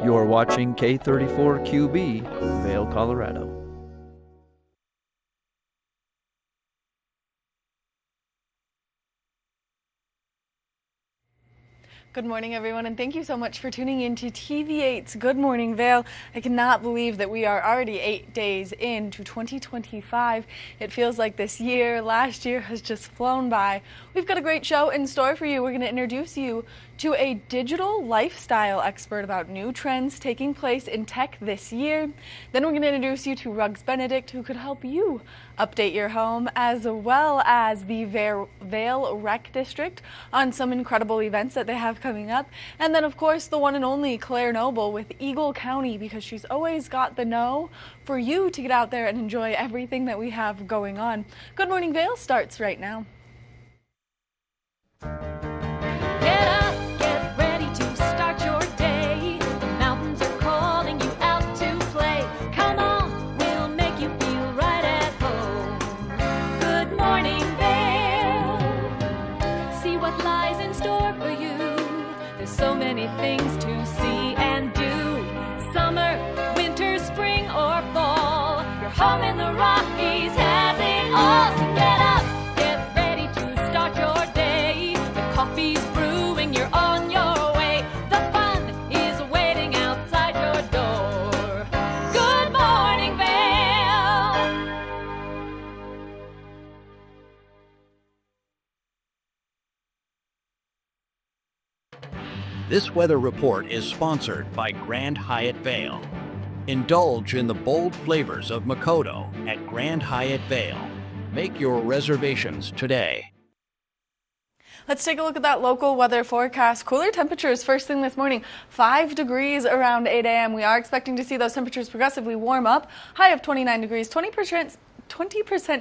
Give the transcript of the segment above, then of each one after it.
You're watching K34QB, Vail, Colorado. Good morning, everyone, and thank you so much for tuning in to TV8's Good Morning Vail. I cannot believe that we are already 8 days into 2025. It feels like this year, last year, has just flown by. We've got a great show in store for you. We're going to introduce you to a digital lifestyle expert about new trends taking place in tech this year. Then we're going to introduce you to Ruggs Benedict, who could help you update your home, as well as the Vail Rec District on some incredible events that they have coming up. And then, of course, the one and only Claire Noble with Eagle County, because she's always got the know for you to get out there and enjoy everything that we have going on. Good Morning Vail starts right now. Get up, get ready to start your day. The mountains are calling you out to play. Come on, we'll make you feel right at home. Good morning, Vail. See what lies in store for you. There's so many things to see and do. Summer, winter, spring, or fall. Your home in the Rockies has it all. So get up, get ready to start your day. The coffee's brewing, you're on your way. The fun is waiting outside your door. Good morning, Vail. This weather report is sponsored by Grand Hyatt Vail. Indulge in the bold flavors of Makoto at Grand Hyatt Vail. Make your reservations today. Let's take a look at that local weather forecast. Cooler temperatures first thing this morning, 5 degrees around 8 a.m. We are expecting to see those temperatures progressively warm up. High of 29 degrees, 20%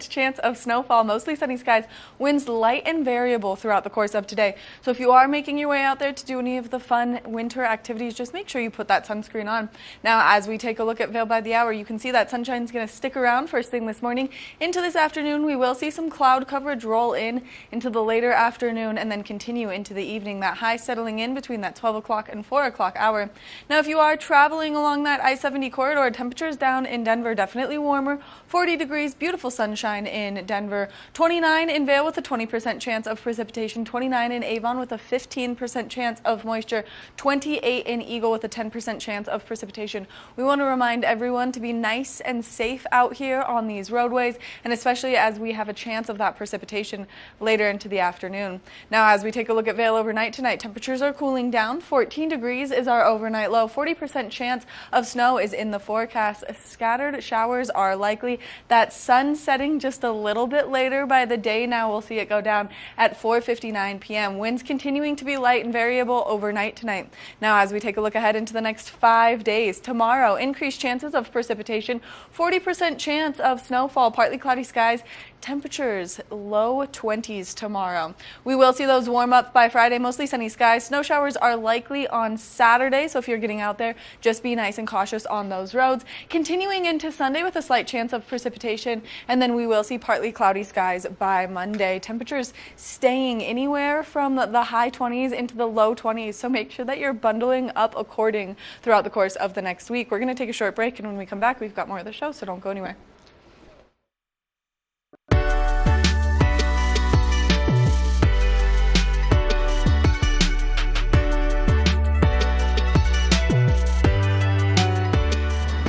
chance of snowfall, mostly sunny skies, winds light and variable throughout the course of today. So if you are making your way out there to do any of the fun winter activities, just make sure you put that sunscreen on. Now, as we take a look at Vail by the hour, you can see that sunshine is going to stick around first thing this morning. Into this afternoon, we will see some cloud coverage roll in into the later afternoon and then continue into the evening. That high settling in between that 12 o'clock and 4 o'clock hour. Now, if you are traveling along that I-70 corridor, temperatures down in Denver definitely warmer, 40 degrees, beautiful sunshine in Denver, 29 in Vail with a 20% chance of precipitation, 29 in Avon with a 15% chance of moisture, 28 in Eagle with a 10% chance of precipitation. We want to remind everyone to be nice and safe out here on these roadways, and especially as we have a chance of that precipitation later into the afternoon. Now, as we take a look at Vail overnight tonight, temperatures are cooling down. 14 degrees is our overnight low. 40% chance of snow is in the forecast. Scattered showers are likely. That sun setting just a little bit later by the day. Now we'll see it go down at 4:59 p.m. Winds continuing to be light and variable overnight tonight. Now, as we take a look ahead into the next 5 days, tomorrow, increased chances of precipitation, 40% chance of snowfall, partly cloudy skies, temperatures low 20s tomorrow. We will see those warm up by Friday, mostly sunny skies. Snow showers are likely on Saturday, so if you're getting out there, just be nice and cautious on those roads. Continuing into Sunday with a slight chance of precipitation, and then we will see partly cloudy skies by Monday. Temperatures staying anywhere from the high 20s into the low 20s, so make sure that you're bundling up according throughout the course of the next week. We're going to take a short break, and when we come back, we've got more of the show, so don't go anywhere.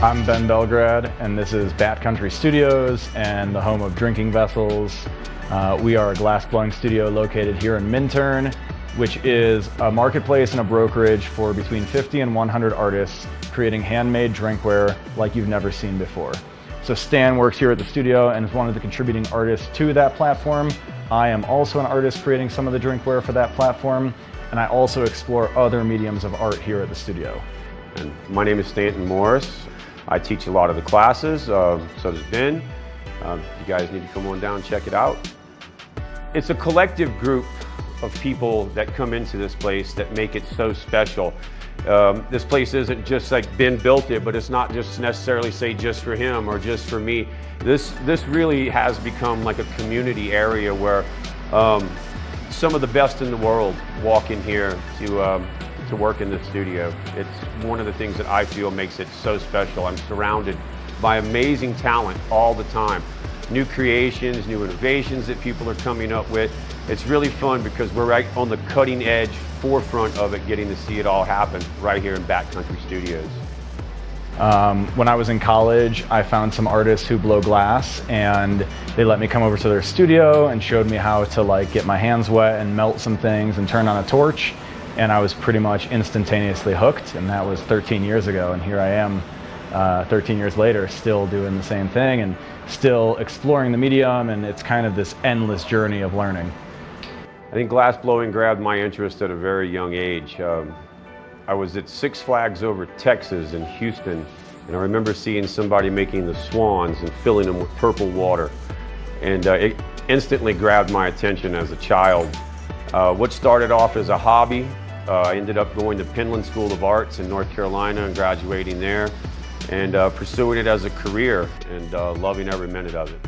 I'm Ben Belgrad, and this is Bat Country Studios and the home of Drinking Vessels. We are a glass-blowing studio located here in Minturn, which is a marketplace and a brokerage for between 50 and 100 artists creating handmade drinkware like you've never seen before. So Stan works here at the studio and is one of the contributing artists to that platform. I am also an artist creating some of the drinkware for that platform, and I also explore other mediums of art here at the studio. And my name is Stanton Morris. I teach a lot of the classes, so does Ben. You guys need to come on down and check it out. It's a collective group of people that come into this place that make it so special. This place isn't just like Ben built it, but it's not just necessarily say just for him or just for me. This really has become like a community area where some of the best in the world walk in here to to work in this studio. It's one of the things that I feel makes it so special. I'm surrounded by amazing talent all the time. New creations, new innovations that people are coming up with. It's really fun because we're right on the cutting edge, forefront of it, getting to see it all happen right here in Backcountry Studios. When I was in college, I found some artists who blow glass, and they let me come over to their studio and showed me how to get my hands wet and melt some things and turn on a torch, and I was pretty much instantaneously hooked, and that was 13 years ago, and here I am 13 years later still doing the same thing and still exploring the medium, and it's kind of this endless journey of learning. I think glass blowing grabbed my interest at a very young age. I was at Six Flags over Texas in Houston, and I remember seeing somebody making the swans and filling them with purple water. And it instantly grabbed my attention as a child. What started off as a hobby, I ended up going to Penland School of Arts in North Carolina and graduating there, and pursuing it as a career and loving every minute of it.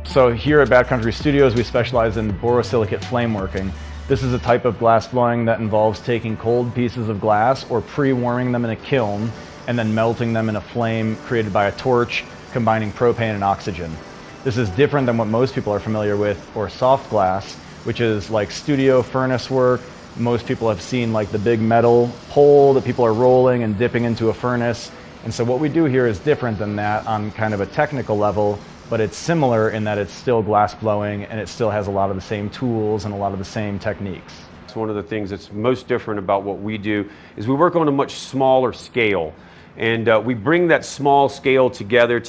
So here at Backcountry Studios, we specialize in borosilicate flame working. This is a type of glass blowing that involves taking cold pieces of glass or pre-warming them in a kiln and then melting them in a flame created by a torch, combining propane and oxygen. This is different than what most people are familiar with, or soft glass, which is like studio furnace work. Most people have seen the big metal pole that people are rolling and dipping into a furnace. And so what we do here is different than that on kind of a technical level, but it's similar in that it's still glass blowing and it still has a lot of the same tools and a lot of the same techniques. It's one of the things that's most different about what we do is we work on a much smaller scale, and we bring that small scale together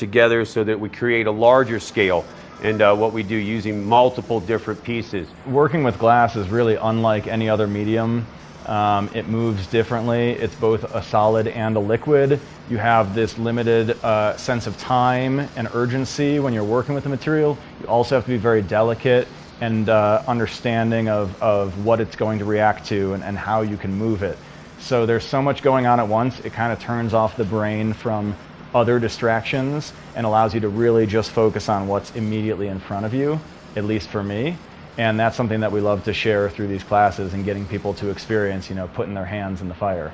so that we create a larger scale, and what we do using multiple different pieces. Working with glass is really unlike any other medium. It moves differently. It's both a solid and a liquid. You have this limited sense of time and urgency when you're working with the material. You also have to be very delicate and understanding of what it's going to react to and how you can move it. So there's so much going on at once, it kind of turns off the brain from other distractions and allows you to really just focus on what's immediately in front of you, at least for me. And that's something that we love to share through these classes and getting people to experience, putting their hands in the fire.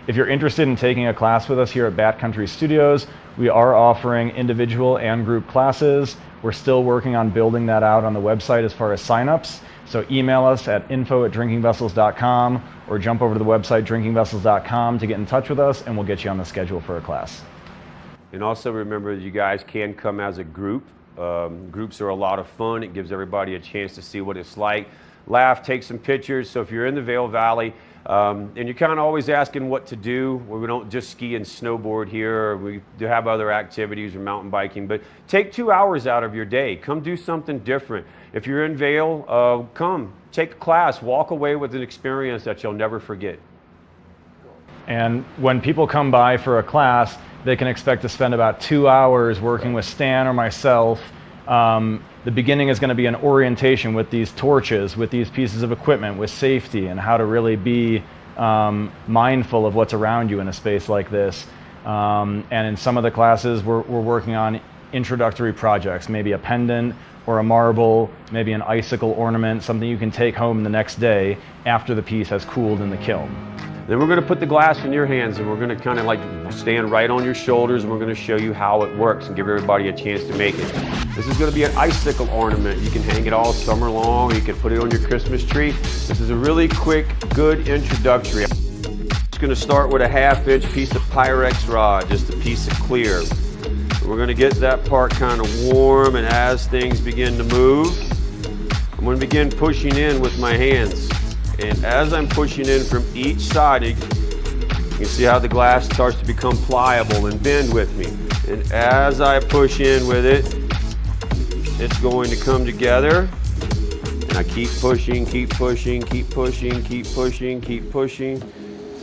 If you're interested in taking a class with us here at Backcountry Studios, we are offering individual and group classes. We're still working on building that out on the website as far as signups. So email us at info@drinkingvessels.com or jump over to the website drinkingvessels.com to get in touch with us, and we'll get you on the schedule for a class. And also remember that you guys can come as a group. Groups are a lot of fun. It gives everybody a chance to see what it's like, laugh, take some pictures. So if you're in the Vail Valley and you're kind of always asking what to do, we don't just ski and snowboard here, or we do have other activities or mountain biking, but take 2 hours out of your day. Come do something different. If you're in Vail, come, take a class, walk away with an experience that you'll never forget. And when people come by for a class, they can expect to spend about 2 hours working with Stan or myself. The beginning is going to be an orientation with these torches, with these pieces of equipment, with safety, and how to really be mindful of what's around you in a space like this. And in some of the classes, we're working on introductory projects, maybe a pendant or a marble, maybe an icicle ornament, something you can take home the next day after the piece has cooled in the kiln. Then we're going to put the glass in your hands, and we're going to kind of stand right on your shoulders, and we're going to show you how it works and give everybody a chance to make it. This is going to be an icicle ornament. You can hang it all summer long. You can put it on your Christmas tree. This is a really quick, good introductory. I'm just going to start with a 1/2-inch piece of Pyrex rod, just a piece of clear. We're going to get that part kind of warm, and as things begin to move, I'm going to begin pushing in with my hands. And as I'm pushing in from each side, you can see how the glass starts to become pliable and bend with me. And as I push in with it, it's going to come together. And I keep pushing, keep pushing, keep pushing, keep pushing, keep pushing.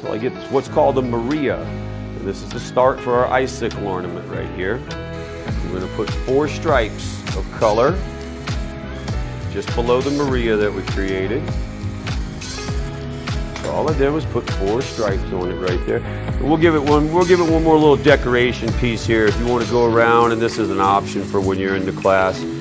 So I get what's called a Maria. And this is the start for our icicle ornament right here. I'm going to put 4 stripes of color just below the Maria that we created. All I did was put 4 stripes on it right there. And we'll give it one more little decoration piece here if you want to go around, and this is an option for when you're in the class. We'll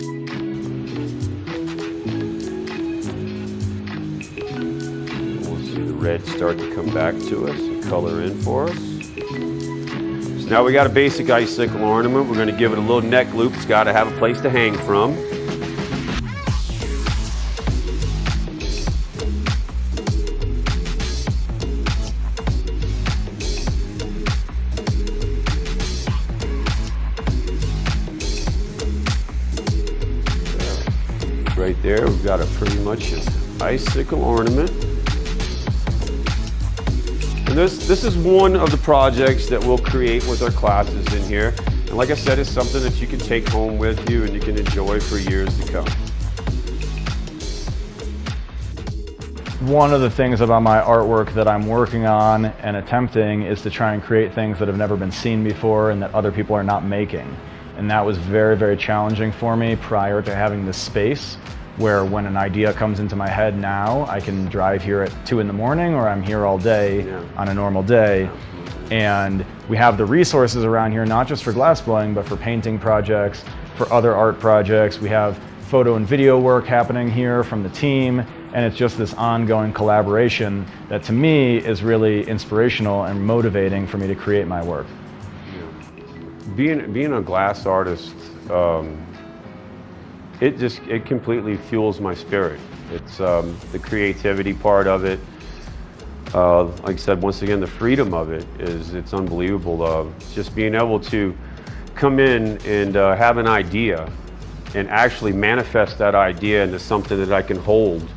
see the red start to come back to us and color in for us. So now we got a basic icicle ornament. We're going to give it a little neck loop. It's got to have a place to hang from. Right there, we've got a pretty much an icicle ornament. And this is one of the projects that we'll create with our classes in here. And like I said, it's something that you can take home with you and you can enjoy for years to come. One of the things about my artwork that I'm working on and attempting is to try and create things that have never been seen before and that other people are not making. And that was very, very challenging for me prior to having this space where when an idea comes into my head now, I can drive here at 2 in the morning or I'm here all day on a normal day. And we have the resources around here, not just for glassblowing, but for painting projects, for other art projects. We have photo and video work happening here from the team. And it's just this ongoing collaboration that to me is really inspirational and motivating for me to create my work. Being a glass artist, it completely fuels my spirit. It's the creativity part of it. Like I said, once again, the freedom of it it's unbelievable. Just being able to come in and have an idea and actually manifest that idea into something that I can hold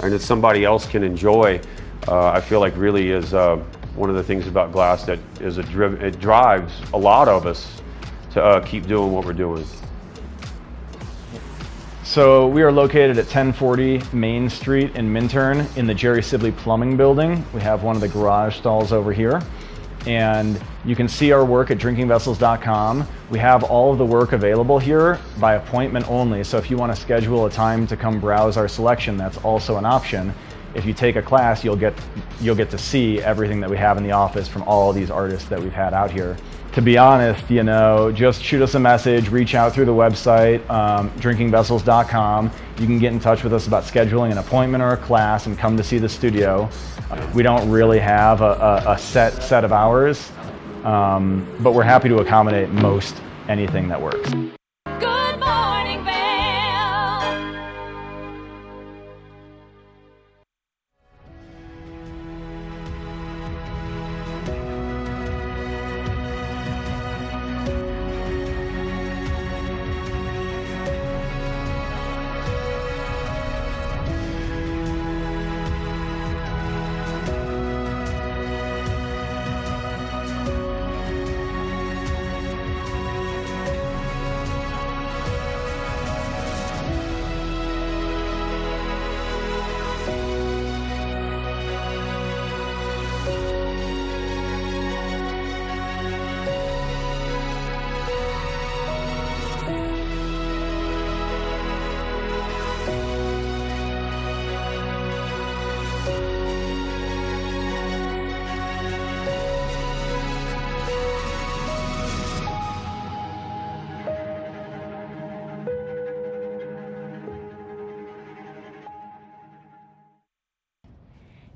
and that somebody else can enjoy, I feel like really is one of the things about glass that is it drives a lot of us to keep doing what we're doing. So we are located at 1040 Main Street in Minturn in the Jerry Sibley Plumbing Building. We have one of the garage stalls over here. And you can see our work at drinkingvessels.com. We have all of the work available here by appointment only. So if you want to schedule a time to come browse our selection, that's also an option. If you take a class, you'll get to see everything that we have in the office from all of these artists that we've had out here. To be honest, just shoot us a message, reach out through the website, drinkingvessels.com. You can get in touch with us about scheduling an appointment or a class and come to see the studio. We don't really have a set of hours, but we're happy to accommodate most anything that works. Good morning, Vail.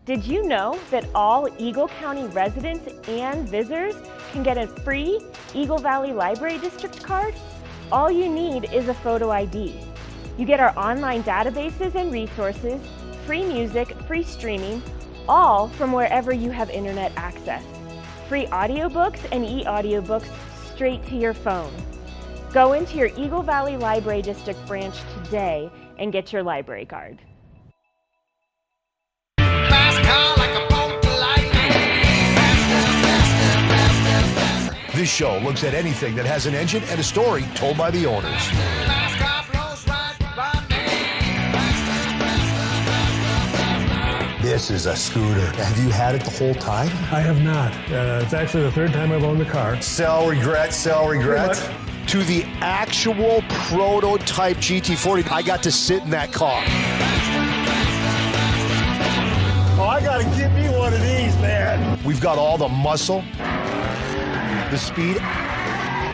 Did you know that all Eagle County residents and visitors can get a free Eagle Valley Library District card? All you need is a photo ID. You get our online databases and resources, free music, free streaming, all from wherever you have internet access. Free audiobooks and e-audiobooks straight to your phone. Go into your Eagle Valley Library District branch today and get your library card. This show looks at anything that has an engine and a story told by the owners. This is a scooter. Have you had it the whole time? I have not. It's actually the third time I've owned the car. Sell, regret, sell, regret. To the actual prototype GT40, I got to sit in that car. Oh, I gotta get me one of these, man. We've got all the muscle, the speed,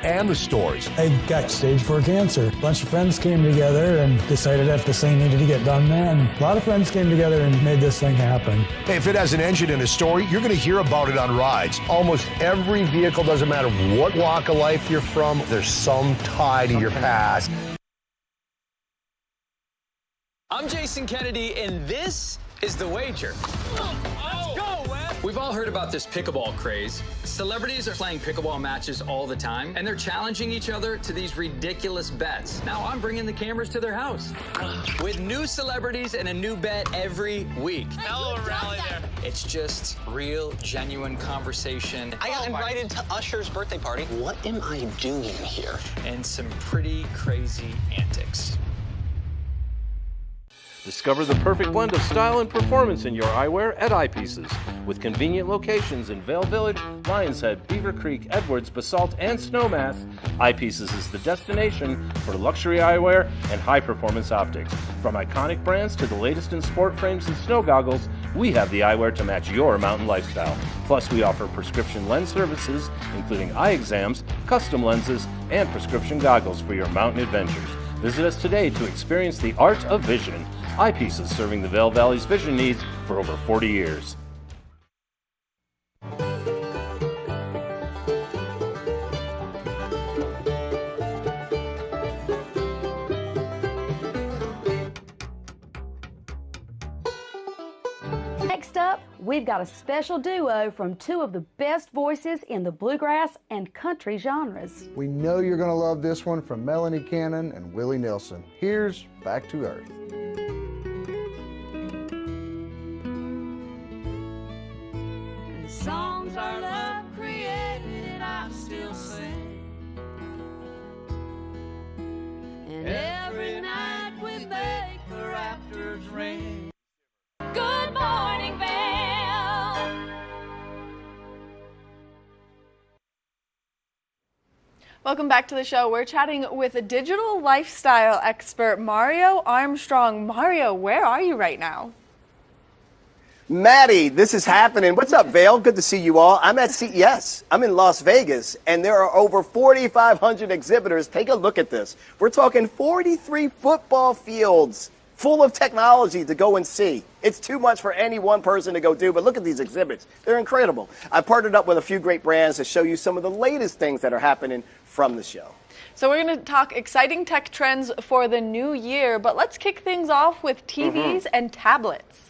and the stories. I got stage 4 cancer. A bunch of friends came together and decided that this thing needed to get done, man. A lot of friends came together and made this thing happen. Hey, if it has an engine and a story, you're going to hear about it on rides. Almost every vehicle, doesn't matter what walk of life you're from, there's some tie to your past. I'm Jason Kennedy, and this is The Wager. Let's go, Wes! We've all heard about this pickleball craze. Celebrities are playing pickleball matches all the time, and they're challenging each other to these ridiculous bets. Now I'm bringing the cameras to their house. With new celebrities and a new bet every week. Hell of a rally there. It's just real, genuine conversation. I got invited to Usher's birthday party. What am I doing here? And some pretty crazy antics. Discover the perfect blend of style and performance in your eyewear at Eyepieces. With convenient locations in Vail Village, Lions Head, Beaver Creek, Edwards, Basalt, and Snowmass, Eyepieces is the destination for luxury eyewear and high-performance optics. From iconic brands to the latest in sport frames and snow goggles, we have the eyewear to match your mountain lifestyle. Plus, we offer prescription lens services, including eye exams, custom lenses, and prescription goggles for your mountain adventures. Visit us today to experience the art of vision. Eyepieces, serving the Vail Valley's vision needs for over 40 years. Next up, we've got a special duo from two of the best voices in the bluegrass and country genres. We know you're going to love this one from Melanie Cannon and Willie Nelson. Here's Back to Earth. Songs our love created, I still sing. And every night we make the rafters ring. Good morning, Vail. Welcome back to the show. We're chatting with a digital lifestyle expert, Mario Armstrong. Mario, where are you right now? Maddie, this is happening. What's up, Vail? Good to see you all. I'm at CES. I'm in Las Vegas, and there are over 4,500 exhibitors. Take a look at this. We're talking 43 football fields full of technology to go and see. It's too much for any one person to go do, but look at these exhibits. They're incredible. I partnered up with a few great brands to show you some of the latest things that are happening from the show. So we're going to talk exciting tech trends for the new year, but let's kick things off with TVs and tablets.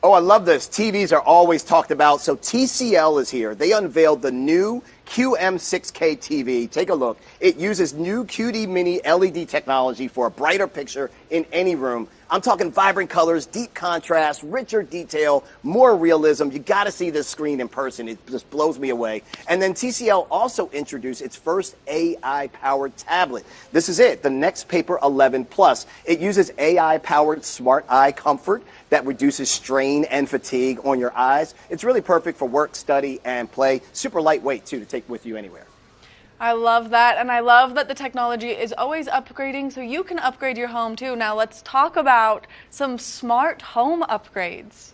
Oh, I love this. TVs are always talked about. So TCL is here. They unveiled the new QM6K TV. Take a look. It uses new QD Mini LED technology for a brighter picture in any room. I'm talking vibrant colors, deep contrast, richer detail, more realism. You got to see this screen in person. It just blows me away. And then TCL also introduced its first AI-powered tablet. This is it, the Next Paper 11 Plus. It uses AI-powered smart eye comfort that reduces strain and fatigue on your eyes. It's really perfect for work, study, and play. Super lightweight, too, to take with you anywhere. I love that, and I love that the technology is always upgrading, so you can upgrade your home too. Now let's talk about some smart home upgrades.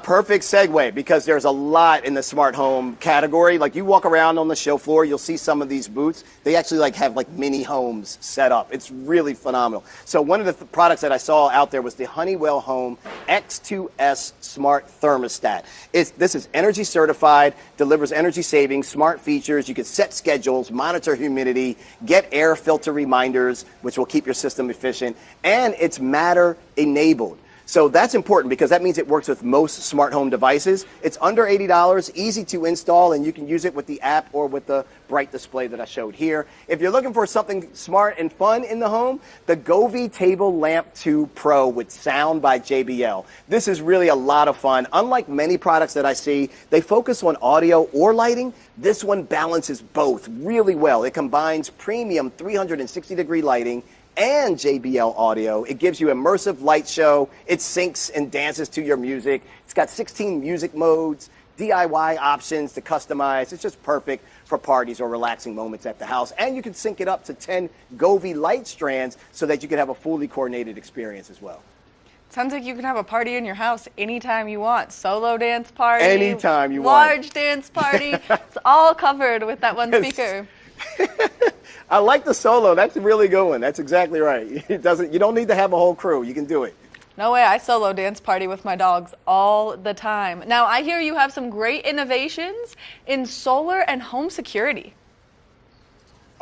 Perfect segue, because there's a lot in the smart home category. Like, you walk around on the show floor, you'll see some of these booths. They actually have mini homes set up. It's really phenomenal. So one of the products that I saw out there was the Honeywell Home X2S Smart Thermostat. This is energy certified, delivers energy savings, smart features. You can set schedules, monitor humidity, get air filter reminders, which will keep your system efficient, and it's Matter enabled. So that's important because that means it works with most smart home devices. It's under $80, easy to install, and you can use it with the app or with the bright display that I showed here. If you're looking for something smart and fun in the home, the Govee Table Lamp 2 Pro with sound by JBL. This is really a lot of fun. Unlike many products that I see, they focus on audio or lighting. This one balances both really well. It combines premium 360-degree lighting and JBL audio. It gives you immersive light show. It syncs and dances to your music. It's got 16 music modes, DIY options to customize. It's just perfect for parties or relaxing moments at the house. And you can sync it up to 10 Govee light strands so that you can have a fully coordinated experience as well. Sounds like you can have a party in your house anytime you want. Solo dance party. Anytime you large want. Dance party. It's all covered with that one speaker. I like the solo. That's a really good one. That's exactly right. You don't need to have a whole crew. You can do it. No way, I solo dance party with my dogs all the time. Now, I hear you have some great innovations in solar and home security.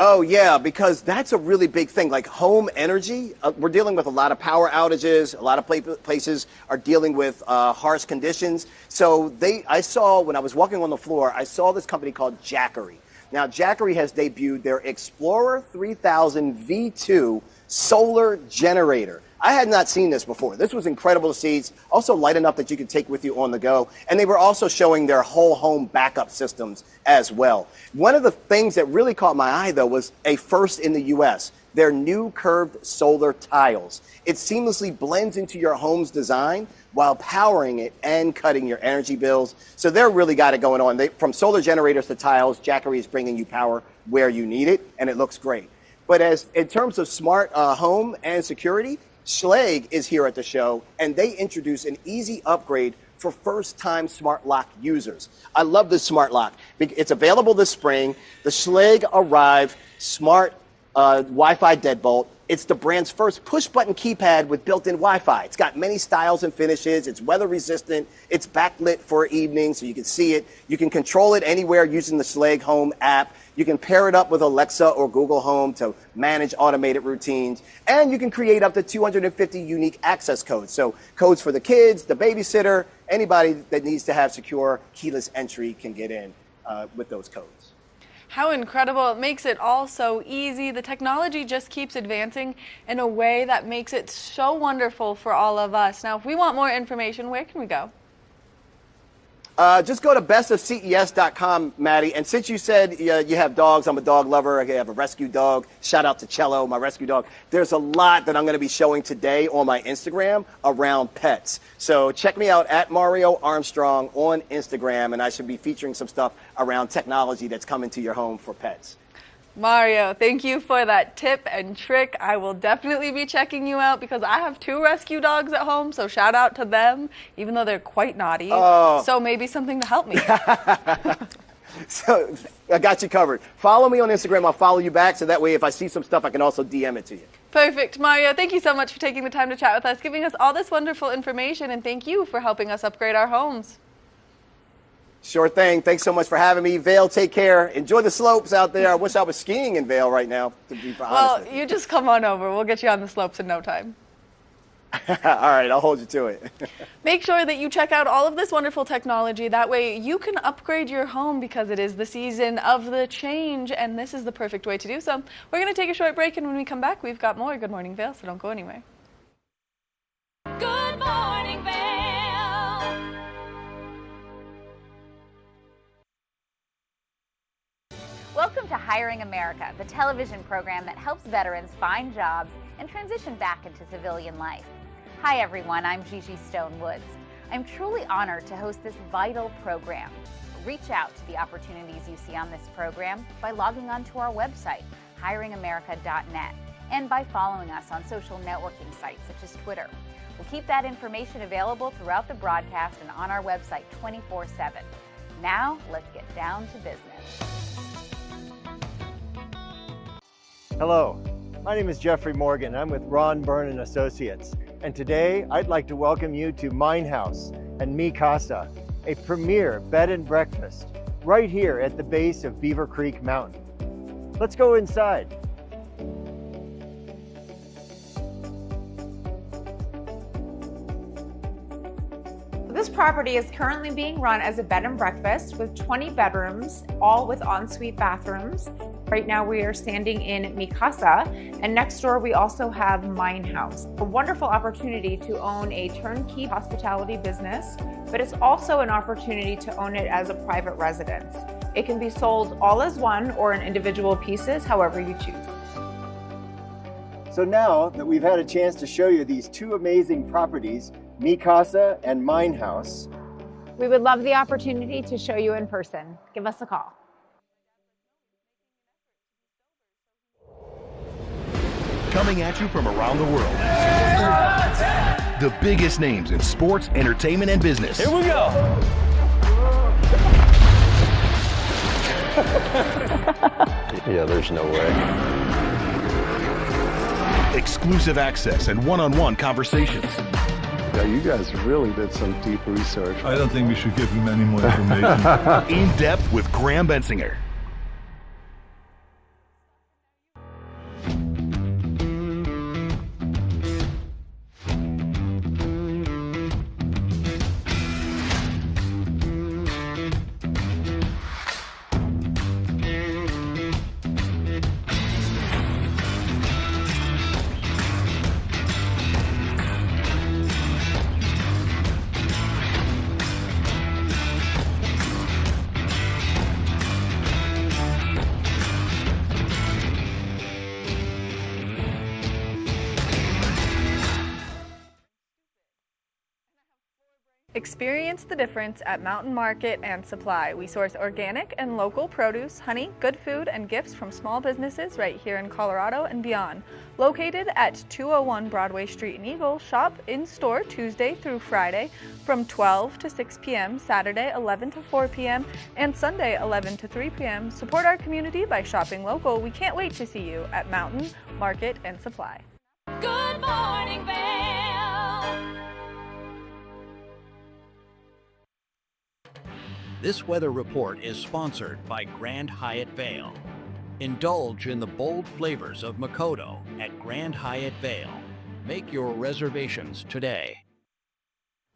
Oh, yeah, because that's a really big thing. Like home energy, we're dealing with a lot of power outages. A lot of places are dealing with harsh conditions. So I saw, when I was walking on the floor, I saw this company called Jackery. Now, Jackery has debuted their Explorer 3000 V2 solar generator. I had not seen this before. This was incredible to see. It's also light enough that you can take with you on the go. And they were also showing their whole home backup systems as well. One of the things that really caught my eye, though, was a first in the U.S., their new curved solar tiles. It seamlessly blends into your home's design while powering it and cutting your energy bills. So they're really got it going on. From solar generators to tiles, Jackery is bringing you power where you need it, and it looks great. But in terms of smart home and security, Schlage is here at the show, and they introduce an easy upgrade for first-time smart lock users. I love this smart lock. It's available this spring. The Schlage Arrive Smart Wi-Fi Deadbolt. It's the brand's first push-button keypad with built-in Wi-Fi. It's got many styles and finishes. It's weather-resistant. It's backlit for evening, so you can see it. You can control it anywhere using the Schlage Home app. You can pair it up with Alexa or Google Home to manage automated routines. And you can create up to 250 unique access codes. So codes for the kids, the babysitter, anybody that needs to have secure keyless entry can get in with those codes. How incredible. It makes it all so easy. The technology just keeps advancing in a way that makes it so wonderful for all of us. Now, if we want more information, where can we go? Just go to bestofces.com, Maddie. And since you said you have dogs, I'm a dog lover. I have a rescue dog. Shout out to Cello, my rescue dog. There's a lot that I'm going to be showing today on my Instagram around pets. So check me out at Mario Armstrong on Instagram, and I should be featuring some stuff around technology that's coming to your home for pets. Mario, thank you for that tip and trick. I will definitely be checking you out because I have 2 rescue dogs at home, so shout out to them, even though they're quite naughty. Oh. So maybe something to help me. So I got you covered. Follow me on Instagram. I'll follow you back, so that way if I see some stuff, I can also DM it to you. Perfect. Mario, thank you so much for taking the time to chat with us, giving us all this wonderful information, and thank you for helping us upgrade our homes. Sure thing. Thanks so much for having me. Vail, take care. Enjoy the slopes out there. I wish I was skiing in Vail right now, to be honest. Well, you just come on over. We'll get you on the slopes in no time. All right, I'll hold you to it. Make sure that you check out all of this wonderful technology. That way you can upgrade your home because it is the season of the change, and this is the perfect way to do so. We're going to take a short break, and when we come back, we've got more Good Morning Vail, so don't go anywhere. Good morning, Vail. Welcome to Hiring America, the television program that helps veterans find jobs and transition back into civilian life. Hi everyone, I'm Gigi Stone-Woods. I'm truly honored to host this vital program. Reach out to the opportunities you see on this program by logging onto our website, hiringamerica.net, and by following us on social networking sites such as Twitter. We'll keep that information available throughout the broadcast and on our website 24/7. Now, let's get down to business. Hello, my name is Jeffrey Morgan. I'm with Ron Byrne & Associates. And today I'd like to welcome you to Mine House and Mi Casa, a premier bed and breakfast right here at the base of Beaver Creek Mountain. Let's go inside. This property is currently being run as a bed and breakfast with 20 bedrooms, all with ensuite bathrooms. Right now we are standing in Mi Casa, and next door we also have Mine House. A wonderful opportunity to own a turnkey hospitality business, but it's also an opportunity to own it as a private residence. It can be sold all as one or in individual pieces, however you choose. So now that we've had a chance to show you these 2 amazing properties, Mi Casa and Mine House, we would love the opportunity to show you in person. Give us a call. coming at you from around the world. The biggest names in sports, entertainment, and business. Here we go. Yeah, there's no way. Exclusive access and one-on-one conversations. Yeah, you guys really did some deep research. I don't think we should give him any more information. In depth with Graham Bensinger. Experience the difference at Mountain Market and Supply. We source organic and local produce, honey, good food, and gifts from small businesses right here in Colorado and beyond. Located at 201 Broadway Street in Eagle, shop in-store Tuesday through Friday from 12 to 6 p.m., Saturday 11 to 4 p.m., and Sunday 11 to 3 p.m. Support our community by shopping local. We can't wait to see you at Mountain Market and Supply. Good morning, Vail. This weather report is sponsored by Grand Hyatt Vail. Indulge in the bold flavors of Makoto at Grand Hyatt Vail. Make your reservations today.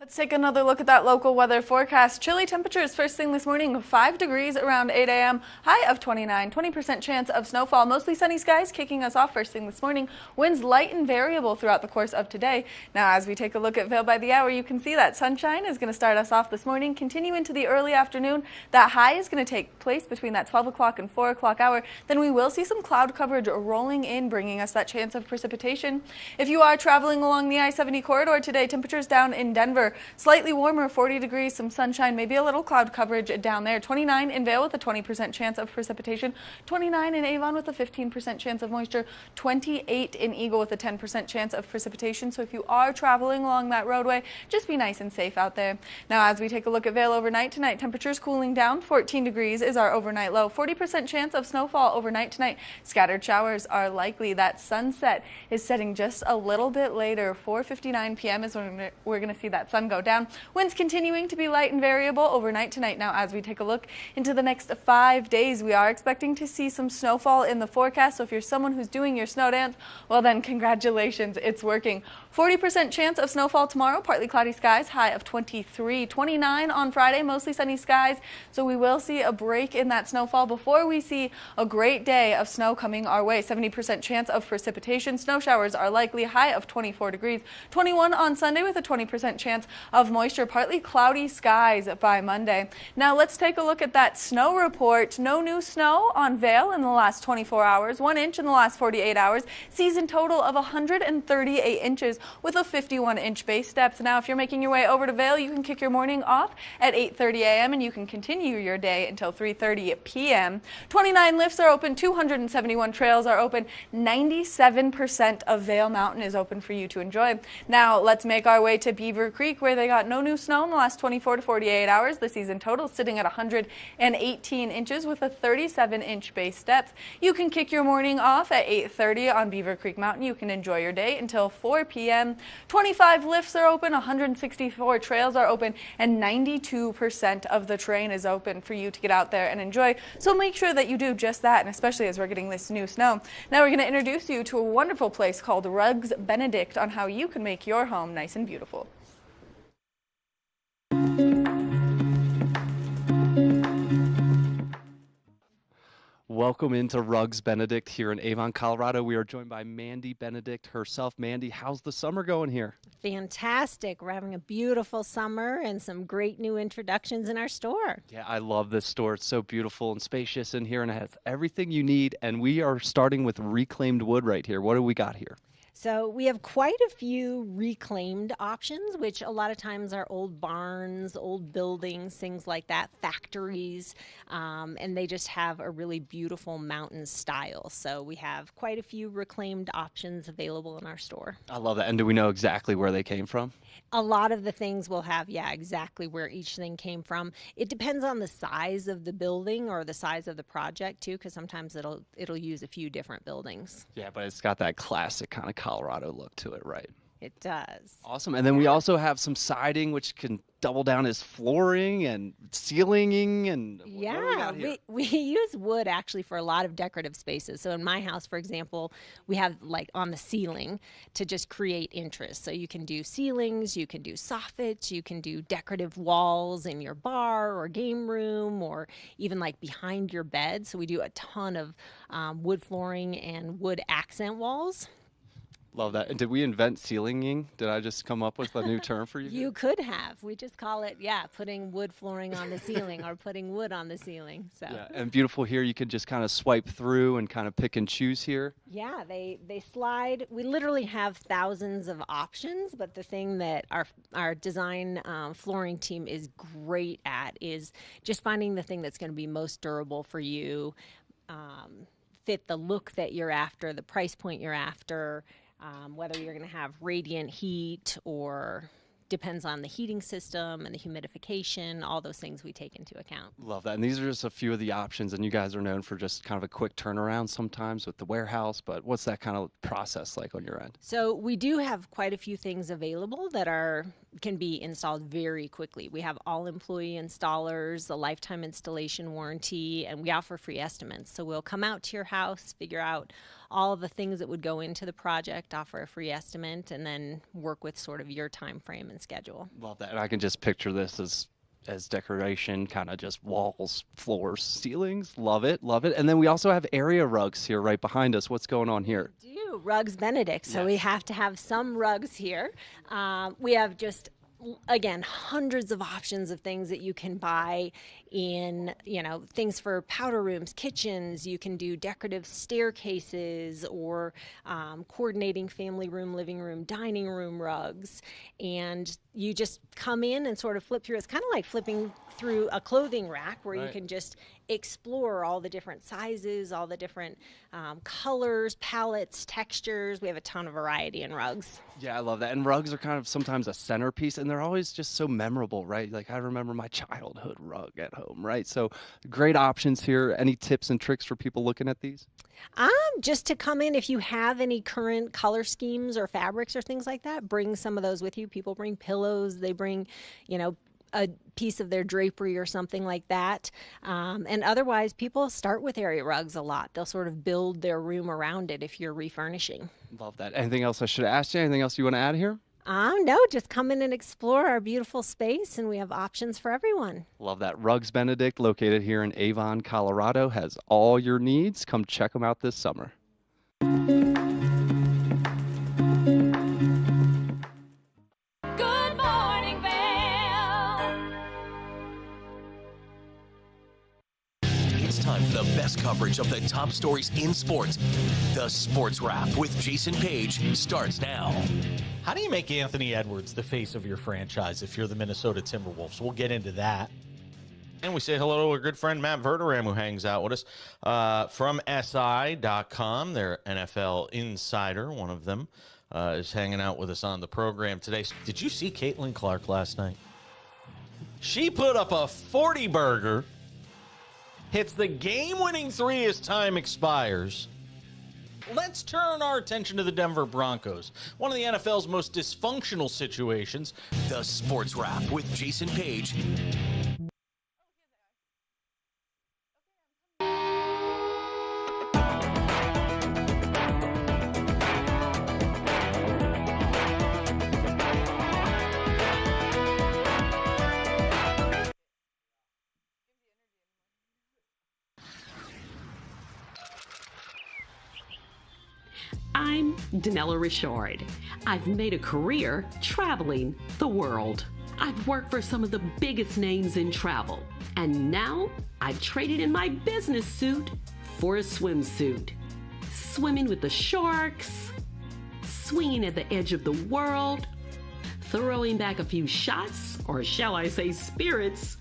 Let's take another look at that local weather forecast. Chilly temperatures first thing this morning, 5 degrees around 8 a.m., high of 29, 20% chance of snowfall. Mostly sunny skies kicking us off first thing this morning. Winds light and variable throughout the course of today. Now, as we take a look at Vail by the hour, you can see that sunshine is going to start us off this morning, continue into the early afternoon. That high is going to take place between that 12 o'clock and 4 o'clock hour. Then we will see some cloud coverage rolling in, bringing us that chance of precipitation. If you are traveling along the I-70 corridor today, temperatures down in Denver, slightly warmer, 40 degrees, some sunshine, maybe a little cloud coverage down there. 29 in Vail with a 20% chance of precipitation. 29 in Avon with a 15% chance of moisture. 28 in Eagle with a 10% chance of precipitation. So if you are traveling along that roadway, just be nice and safe out there. Now, as we take a look at Vail overnight tonight, temperatures cooling down. 14 degrees is our overnight low. 40% chance of snowfall overnight tonight. Scattered showers are likely. That sunset is setting just a little bit later. 4:59 p.m. is when we're going to see that sun go down. Winds continuing to be light and variable overnight tonight. Now, as we take a look into the next 5 days, we are expecting to see some snowfall in the forecast. So if you're someone who's doing your snow dance, well then congratulations, it's working. 40% chance of snowfall tomorrow, partly cloudy skies, high of 23. 29 on Friday, mostly sunny skies. So we will see a break in that snowfall before we see a great day of snow coming our way. 70% chance of precipitation. Snow showers are likely, high of 24 degrees. 21 on Sunday with a 20% chance of moisture, partly cloudy skies by Monday. Now let's take a look at that snow report. No new snow on Vail in the last 24 hours, 1 inch in the last 48 hours. Season total of 138 inches with a 51-inch base depth. Now, if you're making your way over to Vail, you can kick your morning off at 8:30 a.m. and you can continue your day until 3:30 p.m. 29 lifts are open, 271 trails are open, 97% of Vail Mountain is open for you to enjoy. Now, let's make our way to Beaver Creek, where they got no new snow in the last 24 to 48 hours. The season total is sitting at 118 inches with a 37-inch base depth. You can kick your morning off at 8:30 on Beaver Creek Mountain. You can enjoy your day until 4 p.m. 25 lifts are open, 164 trails are open, and 92% of the terrain is open for you to get out there and enjoy. So make sure that you do just that, and especially as we're getting this new snow. Now we're going to introduce you to a wonderful place called Rugs Benedict on how you can make your home nice and beautiful. Welcome into Rugs Benedict here in Avon, Colorado. We are joined by Mandy Benedict herself. Mandy, how's the summer going here? Fantastic. We're having a beautiful summer and some great new introductions in our store. Yeah, I love this store. It's so beautiful and spacious in here, and it has everything you need. And we are starting with reclaimed wood right here. What do we got here? So we have quite a few reclaimed options, which a lot of times are old barns, old buildings, things like that, factories, and they just have a really beautiful mountain style. So we have quite a few reclaimed options available in our store. I love that. And do we know exactly where they came from? A lot of the things will have, exactly where each thing came from. It depends on the size of the building or the size of the project too, because sometimes it'll use a few different buildings. Yeah, but it's got that classic kind of Colorado look to it, right? It does. Awesome. And then we also have some siding, which can double down as flooring and ceilinging. And we use wood actually for a lot of decorative spaces. So in my house, for example, we have like on the ceiling to just create interest. So you can do ceilings, you can do soffits, you can do decorative walls in your bar or game room, or even like behind your bed. So we do a ton of wood flooring and wood accent walls. Love that. And did we invent ceilinging? Did I just come up with a new term for you? You could have. We just call it, putting wood flooring on the ceiling or putting wood on the ceiling. So. Yeah, and beautiful here, you can just kind of swipe through and kind of pick and choose here. Yeah, they slide. We literally have thousands of options, but the thing that our design flooring team is great at is just finding the thing that's going to be most durable for you, fit the look that you're after, the price point you're after. Whether you're going to have radiant heat or depends on the heating system and the humidification, all those things we take into account. Love that. And these are just a few of the options, and you guys are known for just kind of a quick turnaround sometimes with the warehouse, but what's that kind of process like on your end? So we do have quite a few things available that can be installed very quickly. We have all employee installers, a lifetime installation warranty, and we offer free estimates. So we'll come out to your house, figure out all of the things that would go into the project, offer a free estimate, and then work with sort of your time frame and schedule. Love that. And I can just picture this as decoration, kind of just walls, floors, ceilings. Love it, love it. And then we also have area rugs here right behind us. What's going on here? We do Rugs Benedict, so we have to have some rugs here. We have just, again, hundreds of options of things that you can buy in, things for powder rooms, kitchens. You can do decorative staircases or coordinating family room, living room, dining room rugs. And you just come in and sort of flip through. It's kind of like flipping through a clothing rack where you can just explore all the different sizes, all the different colors, palettes, textures. We have a ton of variety in rugs. Yeah, I love that. And rugs are kind of sometimes a centerpiece, and they're always just so memorable, right? Like I remember my childhood rug at home, right? So great options here. Any tips and tricks for people looking at these? Just to come in, if you have any current color schemes or fabrics or things like that, bring some of those with you. People bring pillows, they bring, a piece of their drapery or something like that. And otherwise, people start with area rugs a lot. They'll sort of build their room around it if you're refurnishing. Love that. Anything else I should ask you? Anything else you want to add here? No, just come in and explore our beautiful space, and we have options for everyone. Love that. Rugs Benedict, located here in Avon, Colorado, has all your needs. Come check them out this summer. Good morning, Vail. It's time for the best coverage of the top stories in sports. The Sports Wrap with Jason Page starts now. How do you make Anthony Edwards the face of your franchise if you're the Minnesota Timberwolves? We'll get into that. And we say hello to our good friend Matt Verderam, who hangs out with us from SI.com. Their NFL insider, one of them, is hanging out with us on the program today. Did you see Caitlin Clark last night? She put up a 40-burger, hits the game-winning three as time expires. Let's turn our attention to the Denver Broncos, one of the NFL's most dysfunctional situations. The Sports Wrap with Jason Page. I'm Danella Richard. I've made a career traveling the world. I've worked for some of the biggest names in travel, and now I've traded in my business suit for a swimsuit. Swimming with the sharks, swinging at the edge of the world, throwing back a few shots, or shall I say spirits,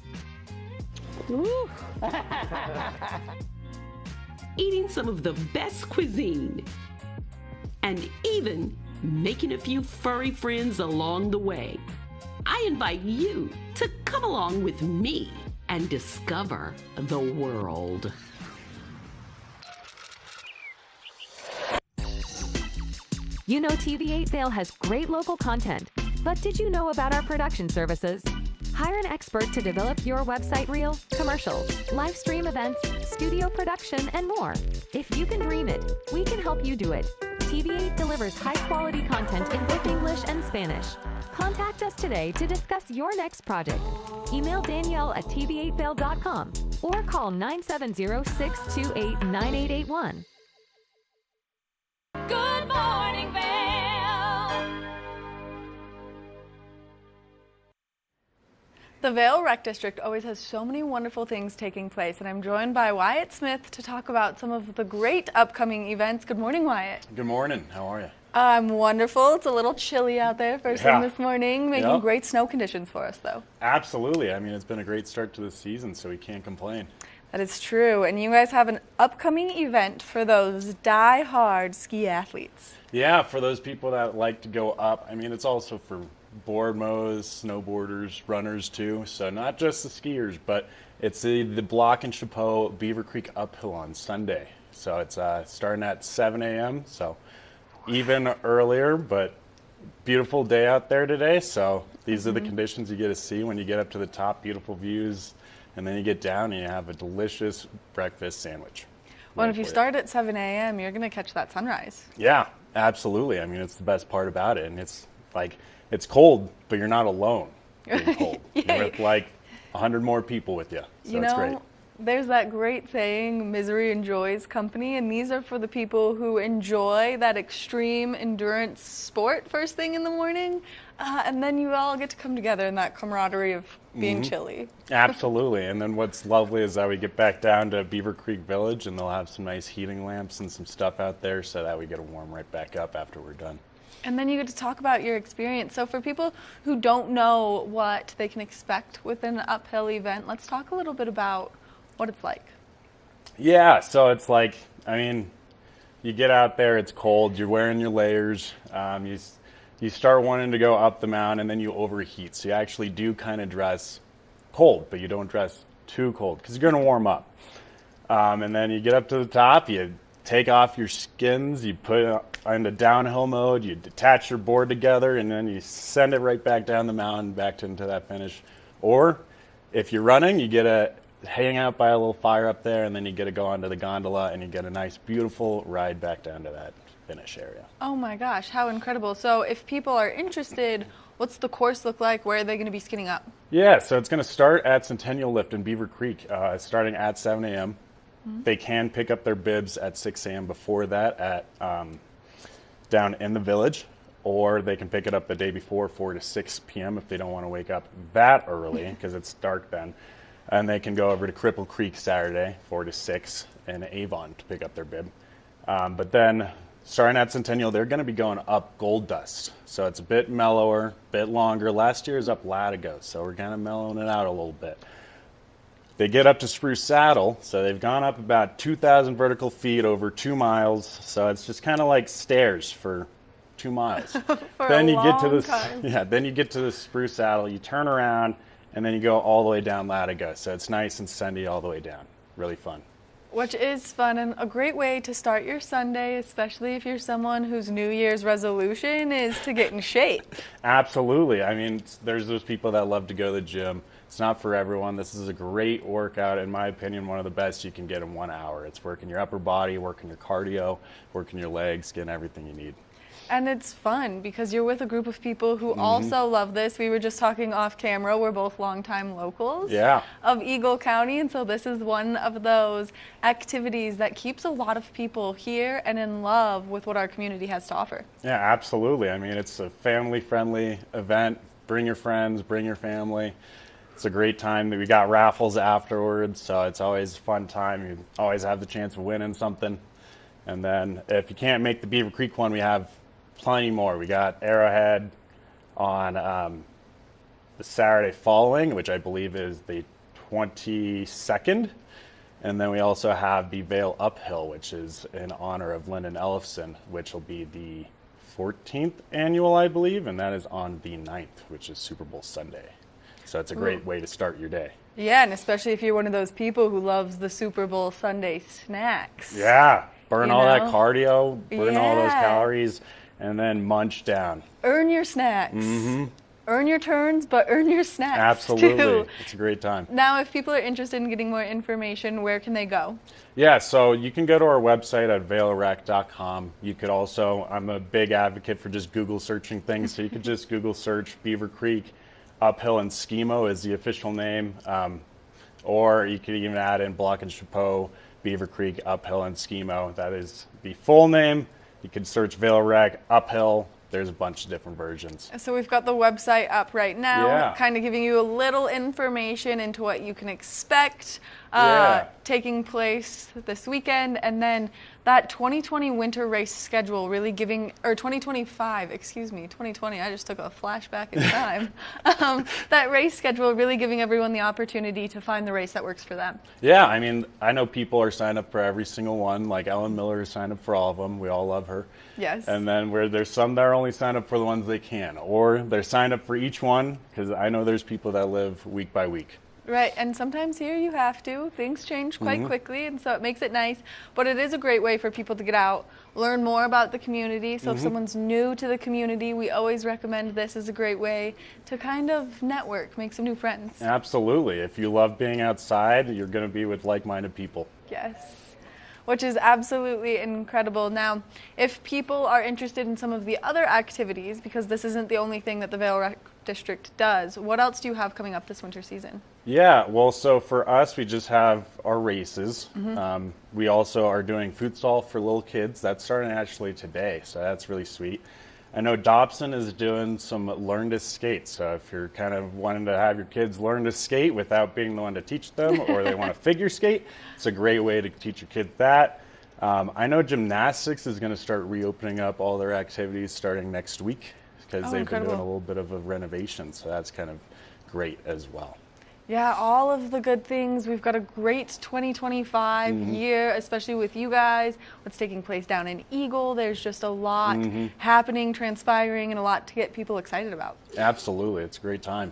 eating some of the best cuisine, and even making a few furry friends along the way. I invite you to come along with me and discover the world. You know TV8 Vail has great local content, but did you know about our production services? Hire an expert to develop your website reel, commercials, live stream events, studio production, and more. If you can dream it, we can help you do it. TV8 delivers high-quality content in both English and Spanish. Contact us today to discuss your next project. Email Danielle at tv8vail.com or call 970-628-9881. Good morning, Vail. The Vail Rec District always has so many wonderful things taking place, and I'm joined by Wyatt Smith to talk about some of the great upcoming events. Good morning, Wyatt. Good morning. How are you? I'm wonderful. It's a little chilly out there first thing this morning, making great snow conditions for us, though. Absolutely. I mean, it's been a great start to the season, so we can't complain. That is true. And you guys have an upcoming event for those die-hard ski athletes. Yeah, for those people that like to go up. I mean, it's also for board mows, snowboarders, runners too. So not just the skiers, but it's the Block and Chapeau Beaver Creek Uphill on Sunday. So it's starting at 7 a.m. So even earlier, but beautiful day out there today. So these are the conditions you get to see when you get up to the top. Beautiful views. And then you get down and you have a delicious breakfast sandwich. Well, if you start at 7 a.m., you're going to catch that sunrise. Yeah, absolutely. I mean, it's the best part about it. And it's like, it's cold, but you're not alone being cold. You're with like 100 more people with you. So it's great. There's that great saying, misery enjoys company, and these are for the people who enjoy that extreme endurance sport first thing in the morning, and then you all get to come together in that camaraderie of being chilly. Absolutely, and then what's lovely is that we get back down to Beaver Creek Village, and they'll have some nice heating lamps and some stuff out there so that we get to warm right back up after we're done. And then you get to talk about your experience. So for people who don't know what they can expect with an uphill event, let's talk a little bit about what it's like. Yeah, so it's like, I mean, you get out there, it's cold, you're wearing your layers, you start wanting to go up the mountain and then you overheat. So you actually do kind of dress cold, but you don't dress too cold because you're going to warm up. And then you get up to the top, you take off your skins, you put it into downhill mode, you detach your board together, and then you send it right back down the mountain, back into that finish. Or if you're running, you get to hang out by a little fire up there, and then you get to go onto the gondola, and you get a nice, beautiful ride back down to that finish area. Oh my gosh, how incredible. So if people are interested, what's the course look like? Where are they going to be skinning up? Yeah, so it's going to start at Centennial Lift in Beaver Creek, starting at 7 a.m. They can pick up their bibs at 6 a.m. before that at down in the village, or they can pick it up the day before, 4 to 6 p.m. if they don't want to wake up that early because it's dark then. And they can go over to Cripple Creek Saturday, 4 to 6, in Avon to pick up their bib. But then, starting at Centennial, they're going to be going up Gold Dust. So it's a bit mellower, bit longer. Last year was up Latigo, so we're kind of mellowing it out a little bit. They get up to Spruce Saddle, so they've gone up about 2,000 vertical feet over 2 miles. So it's just kind of like stairs for 2 miles. Then you get to this, then you get to the Spruce Saddle. You turn around, and then you go all the way down Latigo. So it's nice and sandy all the way down. Really fun. Which is fun and a great way to start your Sunday, especially if you're someone whose New Year's resolution is to get in shape. Absolutely. I mean, there's those people that love to go to the gym. It's not for everyone. This is a great workout, in my opinion, one of the best you can get in 1 hour. It's working your upper body, working your cardio, working your legs, getting everything you need. And it's fun because you're with a group of people who also love this. We were just talking off camera. We're both longtime locals of Eagle County. And so this is one of those activities that keeps a lot of people here and in love with what our community has to offer. Yeah, absolutely. I mean, it's a family-friendly event. Bring your friends, bring your family. It's a great time. We got raffles afterwards, so it's always a fun time. You always have the chance of winning something. And then if you can't make the Beaver Creek one, we have plenty more. We got Arrowhead on the Saturday following, which I believe is the 22nd. And then we also have the Vail Uphill, which is in honor of Lyndon Ellefson, which will be the 14th annual, I believe, and that is on the 9th, which is Super Bowl Sunday. So it's a great way to start your day. Yeah, and especially if you're one of those people who loves the Super Bowl Sunday snacks. Yeah, burn You all that know? cardio, burn all those Yeah. calories, and then munch down. Earn your snacks. Mm-hmm. Earn your turns, but earn your snacks Absolutely. too. It's a great time. Now, if people are interested in getting more information, where can they go? Yeah, so you can go to our website at vailrec.com. You could also, I'm a big advocate for just Google searching things, so you could just Google search Beaver Creek Uphill and Schemo is the official name, or you could even add in Block and Chapeau, Beaver Creek Uphill and Schemo. That is the full name. You could search Vail Rec Uphill. There's a bunch of different versions. So we've got the website up right now, Yeah. kind of giving you a little information into what you can expect taking place this weekend, and then that 2020 winter race schedule really giving, or 2025, excuse me, 2020, I just took a flashback in time. That race schedule really giving everyone the opportunity to find the race that works for them. Yeah, I mean, I know people are signed up for every single one. Like Ellen Miller is signed up for all of them. We all love her. Yes. And then where there's some that are only signed up for the ones they can, or they're signed up for each one, because I know there's people that live week by week. Right, and sometimes here you have to. Things change quite quickly, and so it makes it nice. But it is a great way for people to get out, learn more about the community. So if someone's new to the community, we always recommend this as a great way to kind of network, make some new friends. Absolutely. If you love being outside, you're going to be with like-minded people. Yes, which is absolutely incredible. Now, if people are interested in some of the other activities, because this isn't the only thing that the Vail Rec District does, what else do you have coming up this winter season? Yeah, well, so for us, we just have our races. We also are doing food stall for little kids. That's starting actually today, so that's really sweet. I know Dobson is doing some learn to skate, so if you're kind of wanting to have your kids learn to skate without being the one to teach them, or they want to figure skate, it's a great way to teach your kids that. I know gymnastics is going to start reopening up all their activities starting next week, because they've been doing a little bit of a renovation, so that's kind of great as well. Yeah, all of the good things. We've got a great 2025 year, especially with you guys. What's taking place down in Eagle. There's just a lot happening, transpiring, and a lot to get people excited about. Absolutely. It's a great time.